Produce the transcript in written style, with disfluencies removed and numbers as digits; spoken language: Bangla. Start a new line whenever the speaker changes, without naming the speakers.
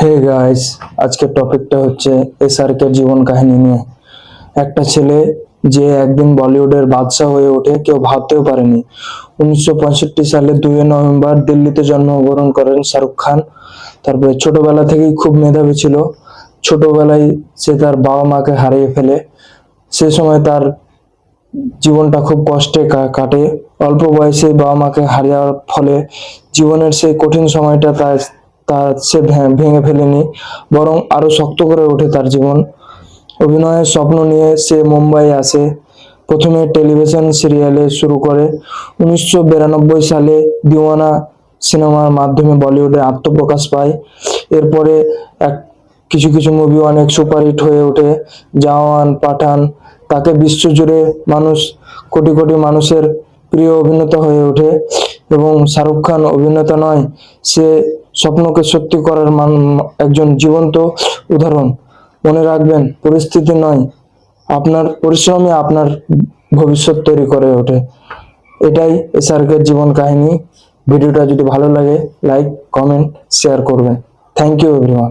হে গাইস, আজকের টপিকটা হচ্ছে এসআরকে জীবন কাহিনী নিয়ে। একটা ছেলে যে একদিন বলিউডের বাদশা হয়ে ওঠে কেউ ভাবতেও পারেনি। 1965 সালে 2 নভেম্বর দিল্লিতে জন্মগ্রহণ করেন শাহরুখ খান। তারপরে ছোটবেলা থেকেই খুব মেধাবী ছিল। ছোটবেলায় সে তার বাবা মাকে হারিয়ে ফেলে। সে সময় তার জীবনটা খুব কষ্টে কাটে। অল্প বয়সে বাবা মাকে হারানোর ফলে জীবনের সেই কঠিন সময়টা তার তার সে ভেঙে ফেলেনি, বরং আরো শক্ত করে ওঠে তার জীবন। অভিনয়ের স্বপ্ন নিয়ে সে মুম্বাই আসে। প্রথমে টেলিভিশন সিরিয়ালে শুরু করে। 1992 সালে দিওয়ানা সিনেমার মাধ্যমে বলিউডে আত্মপ্রকাশ পায়। এরপরে এক কিছু কিছু মুভি অনেক সুপারহিট হয়ে ওঠে। জওয়ান, পাঠান, তাকে বিশ্বজুড়ে মানুষ, কোটি কোটি মানুষের প্রিয় অভিনেতা হয়ে ওঠে। এবং শাহরুখ খান অভিনেতা নয়, সে স্বপ্নকে সত্যি করার একজন জীবন্ত উদাহরণ। মনে রাখবেন, পরিস্থিতি নয়, আপনার পরিশ্রমই আপনার ভবিষ্যৎ তৈরি করে ওঠে। এটাই এসআরকের জীবন কাহিনী। ভিডিওটা যদি ভালো লাগে লাইক, কমেন্ট, শেয়ার করবেন। Thank you everyone.